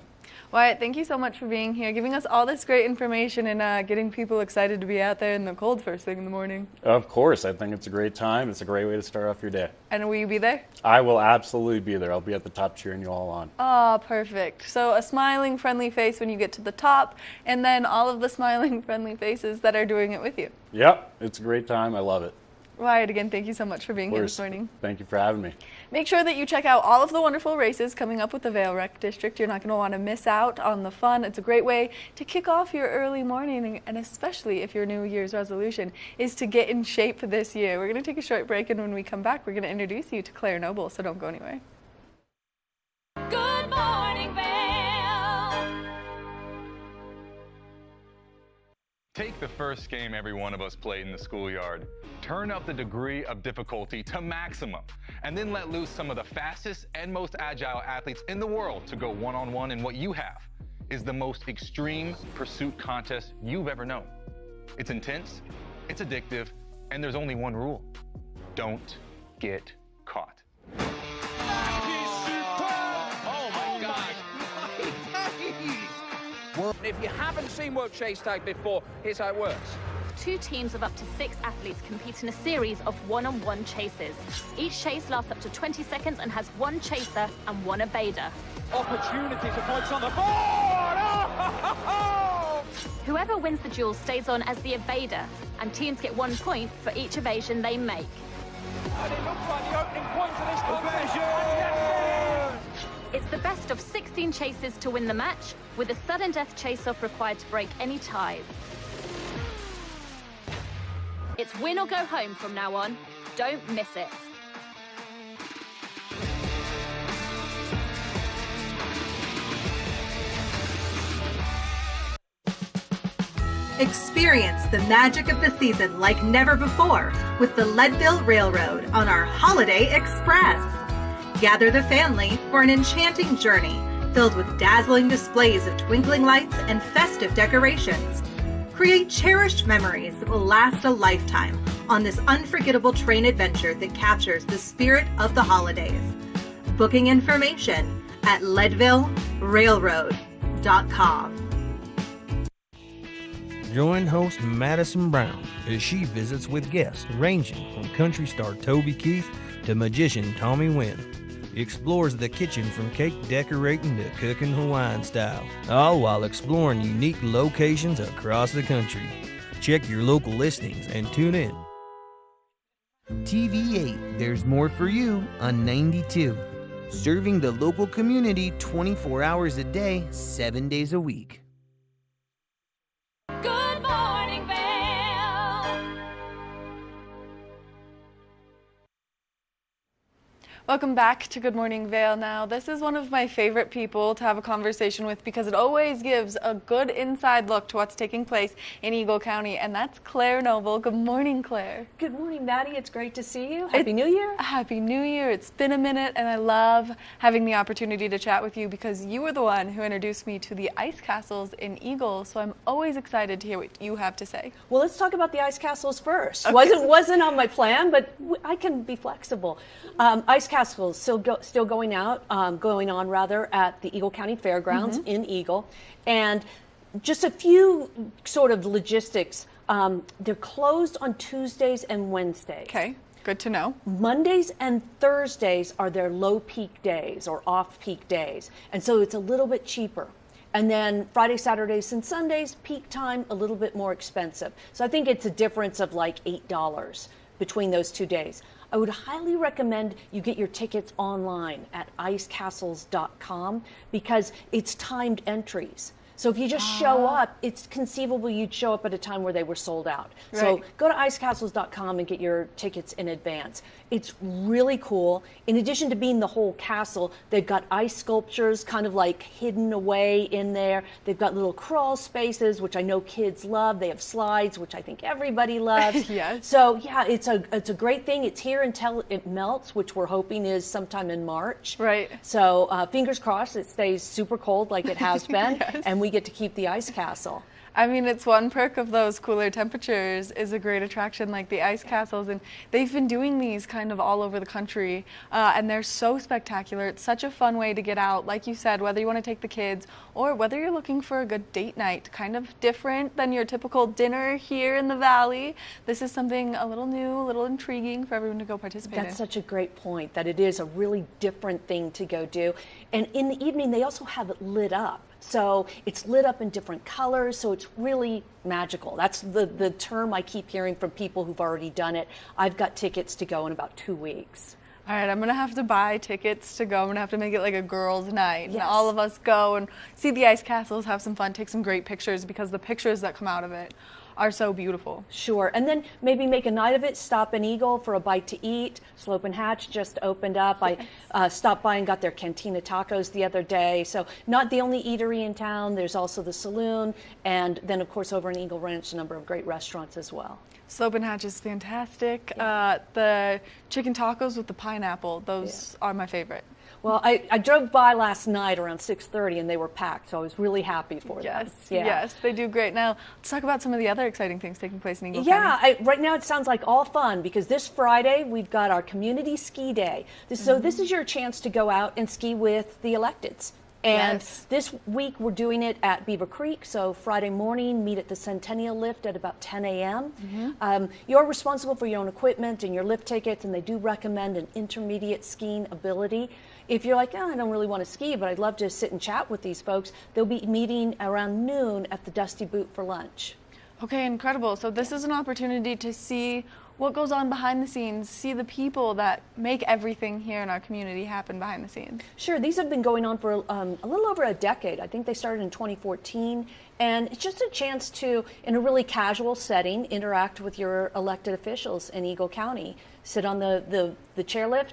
Wyatt, thank you so much for being here, giving us all this great information and getting people excited to be out there in the cold first thing in the morning. Of course. I think it's a great time. It's a great way to start off your day. And will you be there? I will absolutely be there. I'll be at the top cheering you all on. Oh, perfect. So a smiling, friendly face when you get to the top, and then all of the smiling, friendly faces that are doing it with you. Yep. It's a great time. I love it. Wyatt, again, thank you so much for being here this morning. Thank you for having me. Make sure that you check out all of the wonderful races coming up with the Vail Rec District. You're not going to want to miss out on the fun. It's a great way to kick off your early morning, and especially if your New Year's resolution is to get in shape this year. We're going to take a short break, and when we come back, we're going to introduce you to Claire Noble, so don't go anywhere. Good morning, Vail. Take the first game every one of us played in the schoolyard. Turn up the degree of difficulty to maximum, and then let loose some of the fastest and most agile athletes in the world to go one-on-one in what you have is the most extreme pursuit contest you've ever known. It's intense, it's addictive, and there's only one rule. Don't get caught. Oh my gosh. If you haven't seen World Chase Tag before, here's how it works. 2 teams of up to 6 athletes compete in a series of one-on-one chases. Each chase lasts up to 20 seconds and has 1 chaser and 1 evader. Opportunity to points on the board! Oh! Whoever wins the duel stays on as the evader, and teams get 1 point for each evasion they make. And it looks like the opening point of this contest. It's the best of 16 chases to win the match, with a sudden death chase-off required to break any ties. It's win or go home from now on. Don't miss it. Experience the magic of the season like never before with the Leadville Railroad on our Holiday Express. Gather the family for an enchanting journey filled with dazzling displays of twinkling lights and festive decorations. Create cherished memories that will last a lifetime on this unforgettable train adventure that captures the spirit of the holidays. Booking information at leadvillerailroad.com. Join host Madison Brown as she visits with guests ranging from country star Toby Keith to magician Tommy Wynn. Explores the kitchen from cake decorating to cooking Hawaiian style, all while exploring unique locations across the country. Check your local listings and tune in. TV8, there's more for you on 92. Serving the local community 24 hours a day, 7 days a week. Good morning, Vail. Welcome back to Good Morning Vail. Now, this is one of my favorite people to have a conversation with because it always gives a good inside look to what's taking place in Eagle County, and that's Claire Noble. Good morning, Claire. Good morning, Maddie. It's great to see you. Happy New Year. Happy New Year. It's been a minute, and I love having the opportunity to chat with you because you were the one who introduced me to the ice castles in Eagle, so I'm always excited to hear what you have to say. Well, let's talk about the ice castles first. Okay. Wasn't on my plan, but I can be flexible. Ice castles still going on at the Eagle County Fairgrounds in Eagle, and just a few sort of logistics. They're closed on Tuesdays and Wednesdays. Okay, good to know. Mondays and Thursdays are their low peak days or off peak days, and so it's a little bit cheaper. And then Friday, Saturdays, and Sundays, peak time, a little bit more expensive. So I think it's a difference of like $8 between those 2 days. I would highly recommend you get your tickets online at icecastles.com because it's timed entries. So if you just show up, it's conceivable you'd show up at a time where they were sold out. Right. So go to icecastles.com and get your tickets in advance. It's really cool. In addition to being the whole castle, they've got ice sculptures kind of like hidden away in there. They've got little crawl spaces, which I know kids love. They have slides, which I think everybody loves. Yes. So yeah, it's a great thing. It's here until it melts, which we're hoping is sometime in March. Right. So fingers crossed it stays super cold like it has been, Yes. and we get to keep the ice castle. I mean, it's one perk of those cooler temperatures is a great attraction like the ice castles, and they've been doing these kind of all over the country, and they're so spectacular. It's such a fun way to get out, like you said, whether you want to take the kids or whether you're looking for a good date night, kind of different than your typical dinner here in the Valley. This is something a little new, a little intriguing for everyone to go participate in. That's such a great point, that it is a really different thing to go do. And in the evening, they also have it lit up. So it's lit up in different colors, so it's really magical. That's the term I keep hearing from people who've already done it. I've got tickets to go in about 2 weeks. All right, I'm going to have to buy tickets to go. I'm going to have to make it like a girls' night. Yes. And all of us go and see the ice castles, have some fun, take some great pictures because the pictures that come out of it are so beautiful. Sure, and then maybe make a night of it, stop in Eagle for a bite to eat. Slope and Hatch just opened up. I stopped by and got their cantina tacos the other day. So not the only eatery in town, there's also the saloon, and then of course over in Eagle Ranch, a number of great restaurants as well. Slope and Hatch is fantastic. The chicken tacos with the pineapple, those are my favorite. Well, I drove by last night around 6:30 and they were packed, so I was really happy for them. Yes, they do great. Now, let's talk about some of the other exciting things taking place in Eagle County. Yeah, right now it sounds like all fun because this Friday we've got our community ski day. So this is your chance to go out and ski with the electeds. And this week we're doing it at Beaver Creek. So Friday morning, meet at the Centennial Lift at about 10 a.m. You're responsible for your own equipment and your lift tickets, and they do recommend an intermediate skiing ability. If you're like, I don't really want to ski, but I'd love to sit and chat with these folks, they'll be meeting around noon at the Dusty Boot for lunch. Okay, incredible. So this is an opportunity to see what goes on behind the scenes, see the people that make everything here in our community happen behind the scenes. Sure, these have been going on for a little over a decade. I think they started in 2014, and it's just a chance to, in a really casual setting, interact with your elected officials in Eagle County. Sit on the chairlift,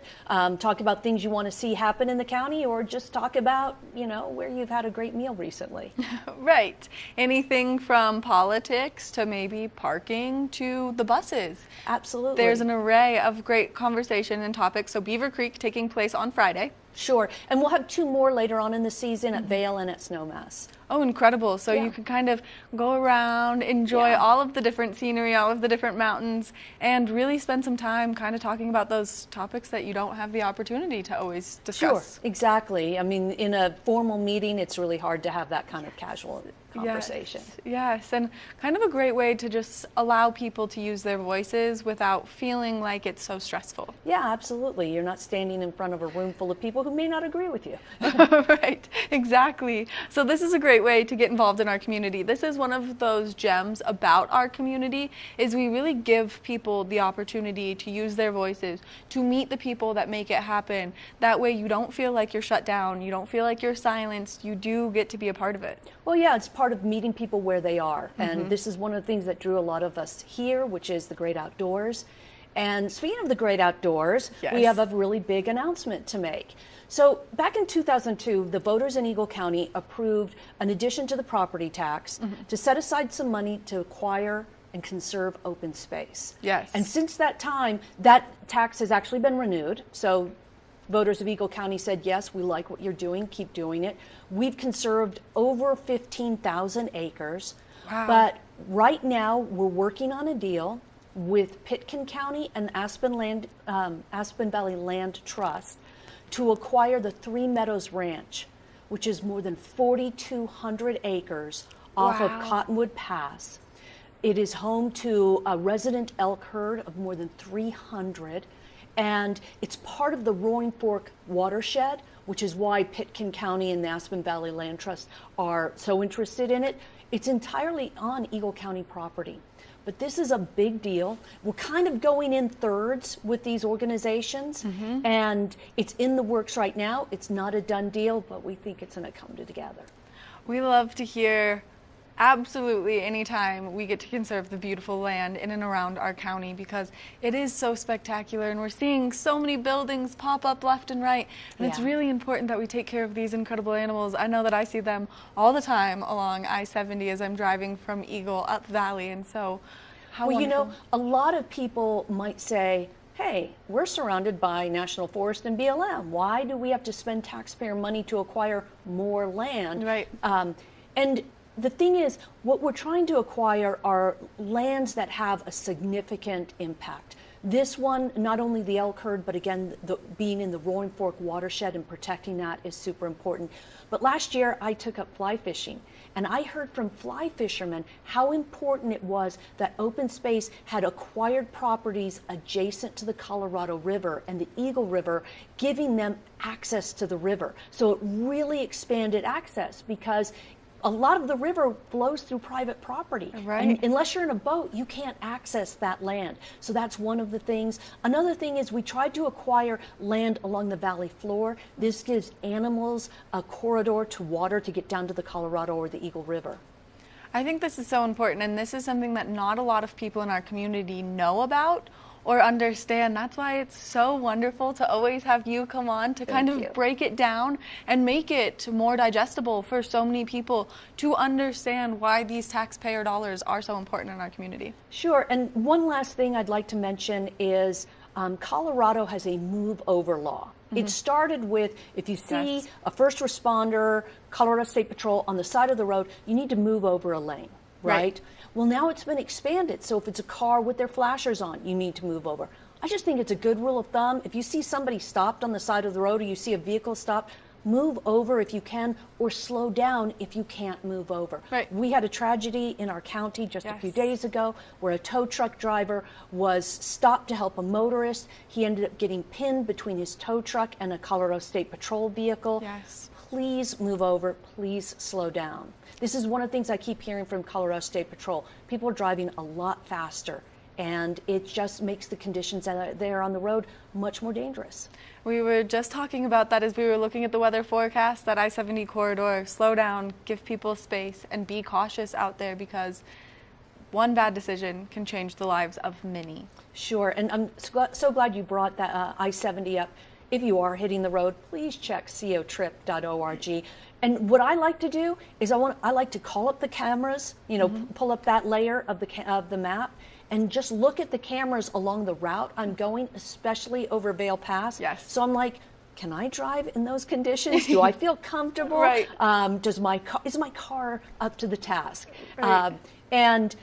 talk about things you want to see happen in the county, or just talk about, where you've had a great meal recently. Right. Anything from politics to maybe parking to the buses. Absolutely. There's an array of great conversation and topics. So Beaver Creek taking place on Friday. Sure. And we'll have 2 more later on in the season at Vail and at Snowmass. Oh, incredible. So Yeah. you can kind of go around, enjoy all of the different scenery, all of the different mountains, and really spend some time kind of talking about those topics that you don't have the opportunity to always discuss. Sure, exactly. I mean, in a formal meeting, it's really hard to have that kind of casual conversation. Yes, and kind of a great way to just allow people to use their voices without feeling like it's so stressful. Yeah, absolutely. You're not standing in front of a room full of people who may not agree with you. Right, exactly. So this is a great way to get involved in our community. This is one of those gems about our community, is we really give people the opportunity to use their voices, to meet the people that make it happen. That way you don't feel like you're shut down, you don't feel like you're silenced, you do get to be a part of it. Well, yeah, it's part of meeting people where they are. And this is one of the things that drew a lot of us here, which is the great outdoors. And speaking of the great outdoors, we have a really big announcement to make. So back in 2002, the voters in Eagle County approved an addition to the property tax to set aside some money to acquire and conserve open space. Yes. And since that time, that tax has actually been renewed. So voters of Eagle County said, yes, we like what you're doing, keep doing it. We've conserved over 15,000 acres. Wow. But right now, we're working on a deal with Pitkin County and Aspen Valley Land Trust to acquire the Three Meadows Ranch, which is more than 4,200 acres off of Cottonwood Pass. It is home to a resident elk herd of more than 300, and it's part of the Roaring Fork watershed, which is why Pitkin County and the Aspen Valley Land Trust are so interested in it. It's entirely on Eagle County property. But this is a big deal. We're kind of going in thirds with these organizations, and it's in the works right now. It's not a done deal, but we think it's going to come together. We love to hear absolutely anytime we get to conserve the beautiful land in and around our county, because it is so spectacular and we're seeing so many buildings pop up left and right, and it's really important that we take care of these incredible animals. I know that I see them all the time along I-70 as I'm driving from Eagle up Valley, and so how well, wonderful. you know, a lot of people might say, hey, we're surrounded by National Forest and BLM. Why do we have to spend taxpayer money to acquire more land? Right. And the thing is, what we're trying to acquire are lands that have a significant impact. This one, not only the elk herd, but again, being in the Roaring Fork watershed and protecting that is super important. But last year, I took up fly fishing, and I heard from fly fishermen how important it was that open space had acquired properties adjacent to the Colorado River and the Eagle River, giving them access to the river. So it really expanded access, because a lot of the river flows through private property. Right. And unless you're in a boat, you can't access that land. So that's one of the things. Another thing is we tried to acquire land along the valley floor. This gives animals a corridor to water to get down to the Colorado or the Eagle River. I think this is so important, and this is something that not a lot of people in our community know about or understand. That's why it's so wonderful to always have you come on to kind of break it down and make it more digestible for so many people to understand why these taxpayer dollars are so important in our community. Sure, and one last thing I'd like to mention is Colorado has a move over law. It started with, if you see a first responder, Colorado State Patrol on the side of the road, you need to move over a lane, right? Well, now it's been expanded. So if it's a car with their flashers on, you need to move over. I just think it's a good rule of thumb. If you see somebody stopped on the side of the road, or you see a vehicle stopped, move over if you can, or slow down if you can't move over. Right. We had a tragedy in our county just a few days ago where a tow truck driver was stopped to help a motorist. He ended up getting pinned between his tow truck and a Colorado State Patrol vehicle. Yes. Please move over, please slow down. This is one of the things I keep hearing from Colorado State Patrol. People are driving a lot faster, and it just makes the conditions that are there on the road much more dangerous. We were just talking about that as we were looking at the weather forecast, that I-70 corridor. Slow down, give people space, and be cautious out there, because one bad decision can change the lives of many. Sure, and I'm so glad you brought that I-70 up. if you are hitting the road, please check cotrip.org. And what I like to do is I like to call up the cameras, pull up that layer of the map, and just look at the cameras along the route I'm going, especially over Vail Pass. Yes. So I'm like, can I drive in those conditions? Do I feel comfortable? Right. Is my car up to the task? Right. And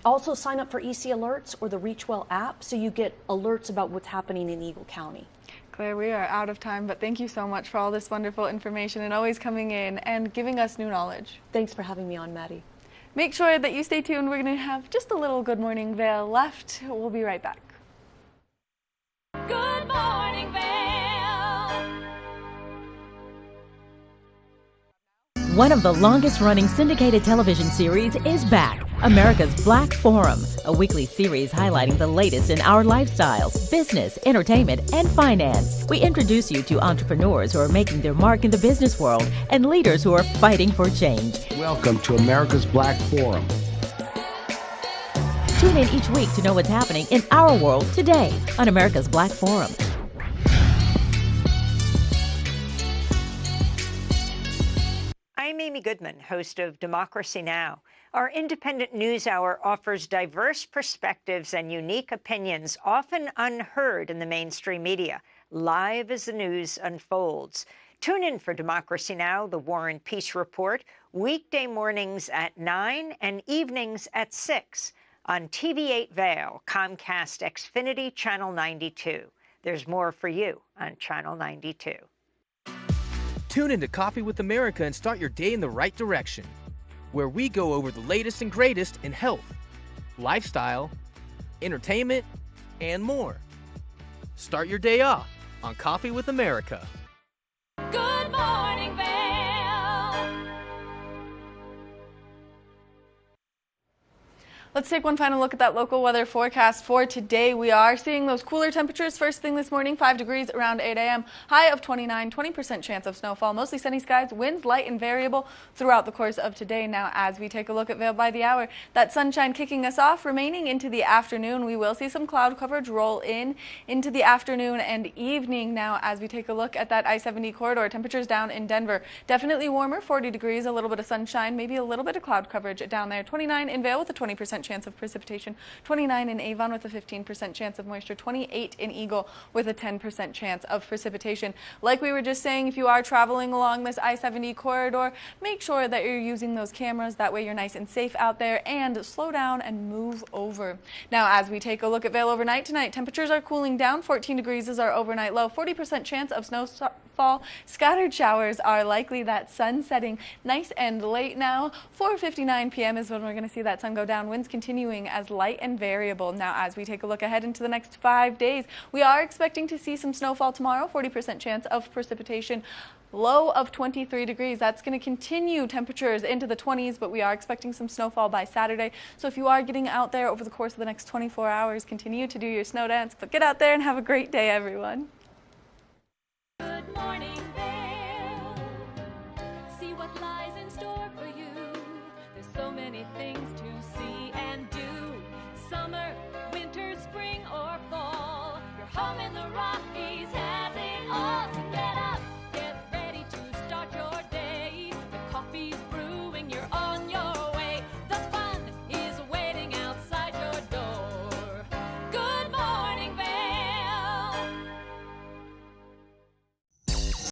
also sign up for EC Alerts or the Reachwell app so you get alerts about what's happening in Eagle County. Claire, we are out of time, but thank you so much for all this wonderful information and always coming in and giving us new knowledge. Thanks for having me on, Maddie. Make sure that you stay tuned. We're going to have just a little Good Morning Vail left. We'll be right back. Good morning, Vail. One of the longest-running syndicated television series is back, America's Black Forum, a weekly series highlighting the latest in our lifestyles, business, entertainment, and finance. We introduce you to entrepreneurs who are making their mark in the business world and leaders who are fighting for change. Welcome to America's Black Forum. Tune in each week to know what's happening in our world today on America's Black Forum. I'm Amy Goodman, host of Democracy Now! Our independent news hour offers diverse perspectives and unique opinions, often unheard in the mainstream media, live as the news unfolds. Tune in for Democracy Now!, the War and Peace Report, weekday mornings at 9 and evenings at 6 on TV8 Vail, Comcast Xfinity Channel 92. There's more for you on Channel 92. Tune into Coffee with America and start your day in the right direction, where we go over the latest and greatest in health, lifestyle, entertainment, and more. Start your day off on Coffee with America. Good morning, Vail. Let's take one final look at that local weather forecast for today. We are seeing those cooler temperatures first thing this morning, 5 degrees around 8 a.m. High of 29, 20% chance of snowfall. Mostly sunny skies, winds light and variable throughout the course of today. Now, as we take a look at Vail by the hour, that sunshine kicking us off, remaining into the afternoon. We will see some cloud coverage roll into the afternoon and evening. Now, as we take a look at that I-70 corridor, temperatures down in Denver, definitely warmer, 40 degrees, a little bit of sunshine, maybe a little bit of cloud coverage down there. 29 in Vail with a 20% chance of precipitation, 29 in Avon with a 15% chance of moisture, 28 in Eagle with a 10% chance of precipitation. Like we were just saying, if you are traveling along this I-70 corridor, make sure that you're using those cameras. That way you're nice and safe out there, and slow down and move over. Now, as we take a look at Vail overnight tonight, temperatures are cooling down. 14 degrees is our overnight low, 40% chance of snowfall. Scattered showers are likely. That sun setting nice and late now. 4:59 p.m. is when we're going to see that sun go down. Winds continuing as light and variable. Now, as we take a look ahead into the next 5 days, we are expecting to see some snowfall tomorrow, 40% chance of precipitation. Low of 23 degrees. That's going to continue temperatures into the 20s, but we are expecting some snowfall by Saturday. So if you are getting out there over the course of the next 24 hours, continue to do your snow dance, but get out there and have a great day, everyone. Good morning, Vail. See what lies in store for you. There's so many things to see and do. Summer, winter, spring, or fall. Your home in the Rockies has it all. So get up, get ready to start your day. The coffee's brewing, you're